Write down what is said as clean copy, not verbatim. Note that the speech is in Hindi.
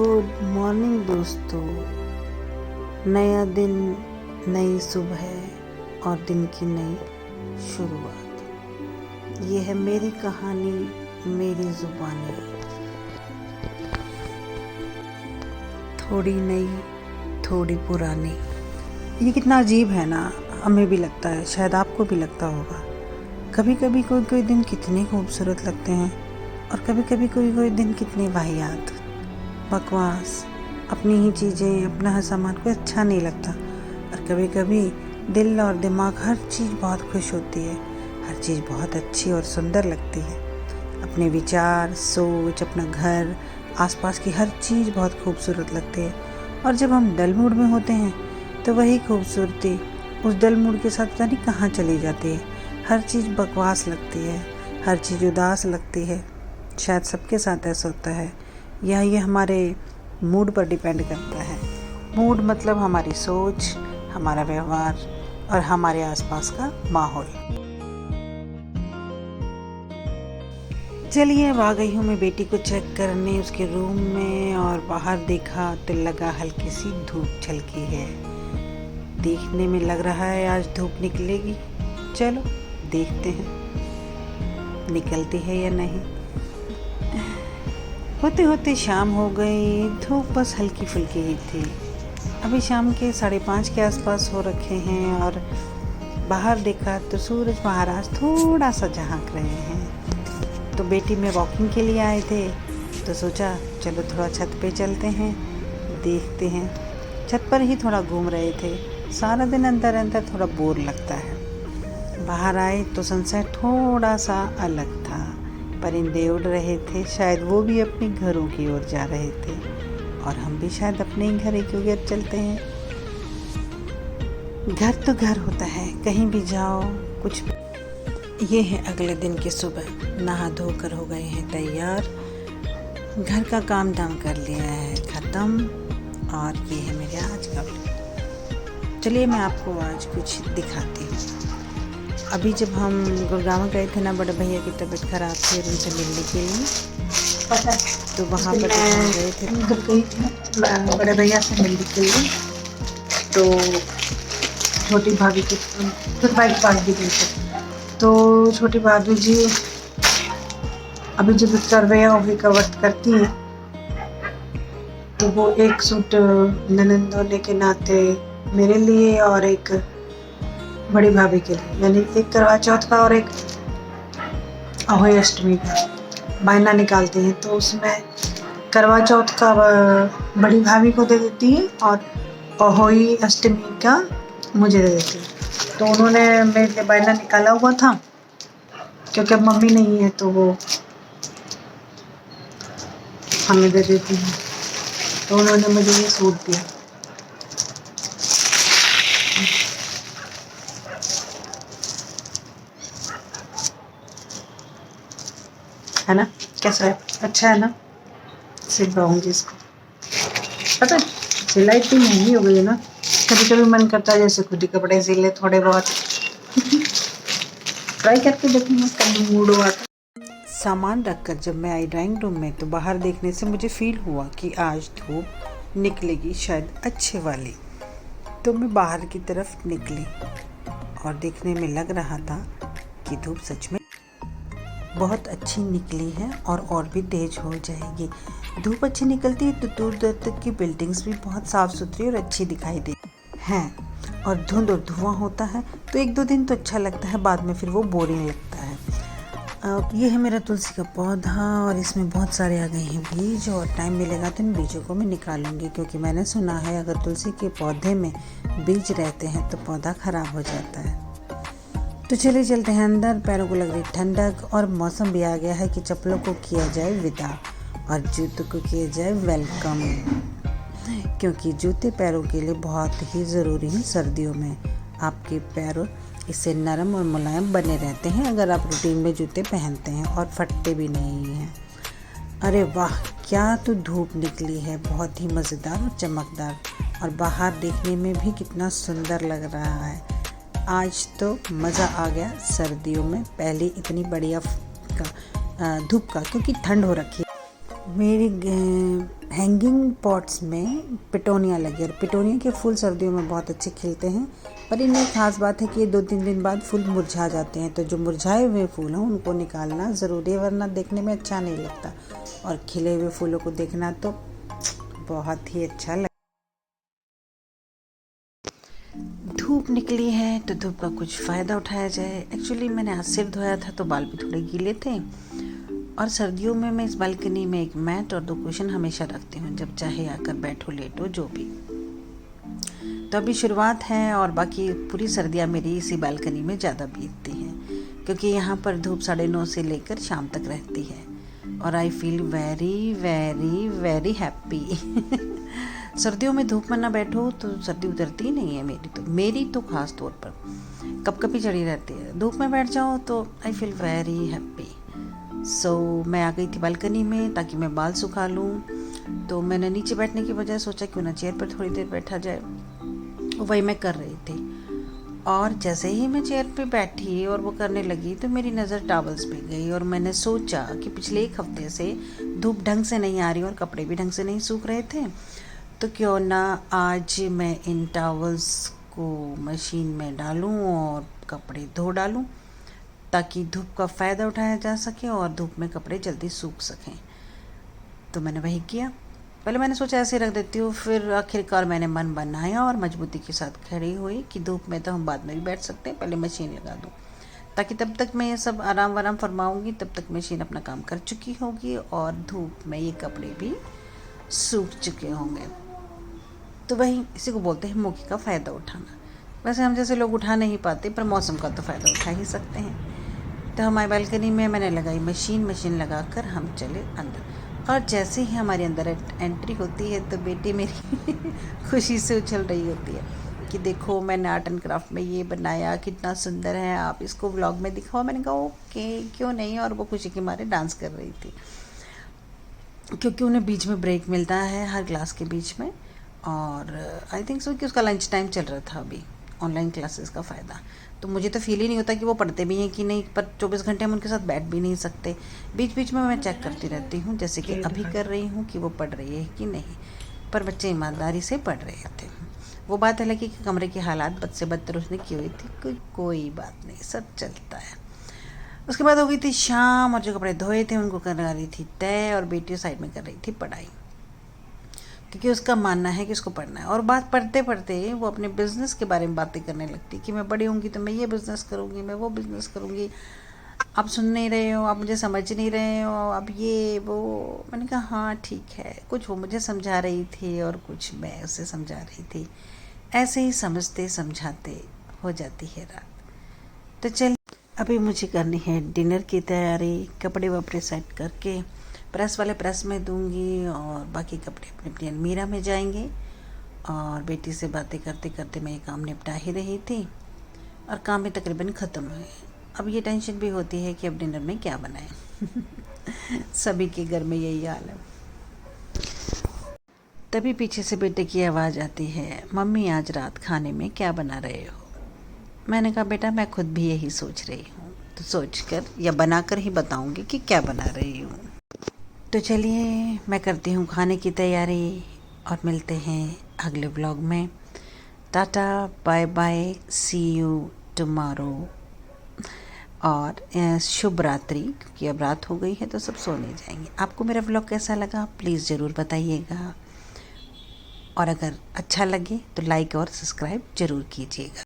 गुड मॉर्निंग दोस्तों। नया दिन, नई सुबह और दिन की नई शुरुआत। ये है मेरी कहानी, मेरी जुबानी। थोड़ी नई, थोड़ी पुरानी। ये कितना अजीब है ना, हमें भी लगता है, शायद आपको भी लगता होगा। कभी कभी कोई कोई दिन कितने खूबसूरत लगते हैं और कभी कभी कोई कोई दिन कितने वाहियात, बकवास, अपनी ही चीज़ें, अपना हर सामान कोई अच्छा नहीं लगता। और कभी कभी दिल और दिमाग हर चीज़ बहुत खुश होती है, हर चीज़ बहुत अच्छी और सुंदर लगती है। अपने विचार, सोच, अपना घर, आसपास की हर चीज़ बहुत खूबसूरत लगती है। और जब हम डल मूड में होते हैं तो वही खूबसूरती उस डल मूड के साथ पता नहीं कहाँ चली जाती है। हर चीज़ बकवास लगती है, हर चीज़ उदास लगती है। शायद सबके साथ ऐसा होता है, या ये हमारे मूड पर डिपेंड करता है। मूड मतलब हमारी सोच, हमारा व्यवहार और हमारे आसपास का माहौल। चलिए, अब आ गई हूँ मैं बेटी को चेक करने उसके रूम में, और बाहर देखा तो लगा हल्की सी धूप छलकी है। देखने में लग रहा है आज धूप निकलेगी। चलो देखते हैं निकलती है या नहीं। होते होते शाम हो गई, धूप बस हल्की फुल्की ही थी। अभी शाम के 5:30 के आसपास हो रखे हैं और बाहर देखा तो सूरज महाराज थोड़ा सा झांक रहे हैं। तो बेटी में वॉकिंग के लिए आए थे तो सोचा चलो थोड़ा छत पे चलते हैं, देखते हैं। छत पर ही थोड़ा घूम रहे थे, सारा दिन अंदर अंदर थोड़ा बोर लगता है। बाहर आए तो सनसेट थोड़ा सा अलग था। परिंदे उड़ रहे थे, शायद वो भी अपने घरों की ओर जा रहे थे और हम भी शायद अपने ही घर की ओर चलते हैं। घर तो घर होता है, कहीं भी जाओ कुछ भी। ये है अगले दिन की सुबह, नहा धोकर हो गए हैं तैयार, घर का काम धाम कर लिया है ख़त्म। और ये है मेरे आज का व्लॉग। चलिए मैं आपको आज कुछ दिखाती हूँ। अभी जब हम गुड़गांव गए थे ना, बड़े भैया की तबीयत ख़राब थी और उनसे मिलने के लिए, तो वहाँ पर हम गए थे। जब गई थी बड़े भैया से मिलने के लिए, तो छोटी भाभी के फिर भाई के पास भी गई थी। तो छोटी भाभी जी अभी जब सर्वे ऑफी का वर्क करती हैं, तो वो एक सूट ननंद होने के नाते मेरे लिए और एक बड़ी भाभी के लिए, यानी एक करवा चौथ का और एक अहोई अष्टमी का बायना निकालती हैं। तो उसमें करवा चौथ का बड़ी भाभी को दे देती है और अहोई अष्टमी का मुझे दे देती है। तो उन्होंने मेरे लिए बायना निकाला हुआ था, क्योंकि अब मम्मी नहीं है तो वो हमें दे देती है। तो उन्होंने मुझे ये सूट दिया। है ना, कैसा है? अच्छा है ना? सिलवाऊंगी इसको। पता है सिलाई इतनी महंगी हो गई है ना, कभी कभी मन करता है जैसे खुद ही कपड़े सिल ले थोड़े बहुत। ट्राई करके देखूंगा कभी मूड हुआ तो। सामान रखकर जब मैं आई ड्राइंग रूम में तो बाहर देखने से मुझे फील हुआ कि आज धूप निकलेगी, शायद अच्छे वाली। तो मैं बाहर की तरफ निकली और देखने में लग रहा था कि धूप सच में बहुत अच्छी निकली है और भी तेज हो जाएगी। धूप अच्छी निकलती है तो दूर दूर तक की बिल्डिंग्स भी बहुत साफ़ सुथरी और अच्छी दिखाई देती हैं। और धुंध और धुआं होता है तो 1-2 दिन तो अच्छा लगता है, बाद में फिर वो बोरिंग लगता है। ये है मेरा तुलसी का पौधा और इसमें बहुत सारे आ गए हैं बीज, और टाइम मिलेगा तो इन बीजों को मैं निकालूंगी, क्योंकि मैंने सुना है अगर तुलसी के पौधे में बीज रहते हैं तो पौधा ख़राब हो जाता है। तो चले चलते हैं अंदर। पैरों को लग रही ठंडक और मौसम भी आ गया है कि चप्पलों को किया जाए विदा और जूतों को किया जाए वेलकम, क्योंकि जूते पैरों के लिए बहुत ही ज़रूरी हैं सर्दियों में। आपके पैरों इससे नरम और मुलायम बने रहते हैं अगर आप रूटीन में जूते पहनते हैं, और फटते भी नहीं हैं। अरे वाह, क्या तो धूप निकली है, बहुत ही मज़ेदार और चमकदार, और बाहर देखने में भी कितना सुंदर लग रहा है। आज तो मज़ा आ गया सर्दियों में, पहले इतनी बढ़िया धूप का, क्योंकि ठंड हो रखी है। मेरी हैंगिंग पॉट्स में पिटोनिया लगे, और पिटोनिया के फूल सर्दियों में बहुत अच्छे खिलते हैं, पर इनमें एक ख़ास बात है कि ये 2-3 दिन बाद फूल मुरझा जाते हैं। तो जो मुरझाए हुए फूल हैं उनको निकालना ज़रूरी है, वरना देखने में अच्छा नहीं लगता, और खिले हुए फूलों को देखना तो बहुत ही अच्छा लगता। धूप निकली है तो धूप का कुछ फ़ायदा उठाया जाए। एक्चुअली मैंने आज सिर धोया था तो बाल भी थोड़े गीले थे, और सर्दियों में मैं इस बालकनी में एक मैट और 2 कुशन हमेशा रखती हूँ, जब चाहे आकर बैठो लेटो जो भी। तो अभी शुरुआत है, और बाकी पूरी सर्दियाँ मेरी इसी बालकनी में ज़्यादा बीतती हैं, क्योंकि यहाँ पर धूप 9:30 से लेकर शाम तक रहती है, और I feel very very very happy. सर्दियों में धूप में ना बैठो तो सर्दी उतरती ही नहीं है मेरी तो ख़ास तौर पर कपकपी चढ़ी रहती है। धूप में बैठ जाओ तो आई फील वेरी हैप्पी। सो मैं आ गई थी बालकनी में ताकि मैं बाल सुखा लूँ। तो मैंने नीचे बैठने की बजाय सोचा क्यों ना चेयर पर थोड़ी देर बैठा जाए, वही मैं कर रही थी। और जैसे ही मैं चेयर पे बैठी और वो करने लगी तो मेरी नज़र टॉवल्स पे गई, और मैंने सोचा कि पिछले 1 हफ्ते से धूप ढंग से नहीं आ रही और कपड़े भी ढंग से नहीं सूख रहे थे, तो क्यों ना आज मैं इन टॉवल्स को मशीन में डालूं और कपड़े धो डालूं, ताकि धूप का फ़ायदा उठाया जा सके और धूप में कपड़े जल्दी सूख सकें। तो मैंने वही किया। पहले मैंने सोचा ऐसे रख देती हूँ, फिर आखिरकार मैंने मन बनाया और मजबूती के साथ खड़ी हुई कि धूप में तो हम बाद में भी बैठ सकते हैं, पहले मशीन लगा दूँ, ताकि तब तक मैं ये सब आराम वाराम फरमाऊँगी, तब तक मशीन अपना काम कर चुकी होगी और धूप में ये कपड़े भी सूख चुके होंगे। तो वही इसी को बोलते हैं मौके का फ़ायदा उठाना। वैसे हम जैसे लोग उठा नहीं पाते, पर मौसम का तो फ़ायदा उठा ही सकते हैं। तो हमारी बालकनी में मैंने लगाई मशीन लगाकर हम चले अंदर, और जैसे ही हमारे अंदर एंट्री होती है तो बेटी मेरी खुशी से उछल रही होती है कि देखो मैंने आर्ट एंड क्राफ्ट में ये बनाया, कितना सुंदर है, आप इसको व्लॉग में दिखाओ। मैंने कहा ओके क्यों नहीं, और वो खुशी के मारे डांस कर रही थी, क्योंकि उन्हें बीच में ब्रेक मिलता है हर क्लास के बीच में, और आई थिंक सो कि उसका लंच टाइम चल रहा था अभी, ऑनलाइन क्लासेस का फ़ायदा। तो मुझे तो फील ही नहीं होता कि वो पढ़ते भी हैं कि नहीं, पर 24 घंटे हम उनके साथ बैठ भी नहीं सकते। बीच बीच में मैं चेक करती रहती हूँ, जैसे कि अभी कर रही हूँ कि वो पढ़ रही है कि नहीं, पर बच्चे ईमानदारी से पढ़ रहे थे। वो बात अलग है कि कमरे की हालात बद से बदतर उसने की हुई थी, कोई बात नहीं, सब चलता है। उसके बाद हो गई थी शाम, और जो कपड़े धोए थे उनको कर रही थी तय, और बेटी साइड में कर रही थी पढ़ाई, क्योंकि उसका मानना है कि उसको पढ़ना है। और बात पढ़ते पढ़ते वो अपने बिज़नेस के बारे में बातें करने लगती कि मैं बड़ी होंगी तो मैं ये बिज़नेस करूँगी, मैं वो बिज़नेस करूँगी, आप सुन नहीं रहे हो, आप मुझे समझ नहीं रहे हो, अब ये वो। मैंने कहा हाँ ठीक है। कुछ वो मुझे समझा रही थी और कुछ मैं उसे समझा रही थी, ऐसे ही समझते समझाते हो जाती है रात। तो चल अभी मुझे करनी है डिनर की तैयारी। कपड़े वपड़े सेट करके प्रेस वाले प्रेस में दूंगी, और बाकी कपड़े अपनी अपनी अलमीरा में जाएंगे। और बेटी से बातें करते करते मैं ये काम निपटा ही रही थी, और काम भी तकरीबन ख़त्म है। अब ये टेंशन भी होती है कि अब डिनर में क्या बनाएं। सभी के घर में यही हाल है। तभी पीछे से बेटे की आवाज़ आती है, मम्मी आज रात खाने में क्या बना रहे हो? मैंने कहा बेटा मैं खुद भी यही सोच रही हूँ, तो सोचकर या बनाकर ही बताऊँगी कि क्या बना रही हूँ। तो चलिए मैं करती हूँ खाने की तैयारी, और मिलते हैं अगले व्लॉग में। Tata bye bye, see you tomorrow, और शुभ रात्रि, क्योंकि अब रात हो गई है तो सब सोने जाएंगे। आपको मेरा व्लॉग कैसा लगा प्लीज़ ज़रूर बताइएगा, और अगर अच्छा लगे तो लाइक और सब्सक्राइब ज़रूर कीजिएगा।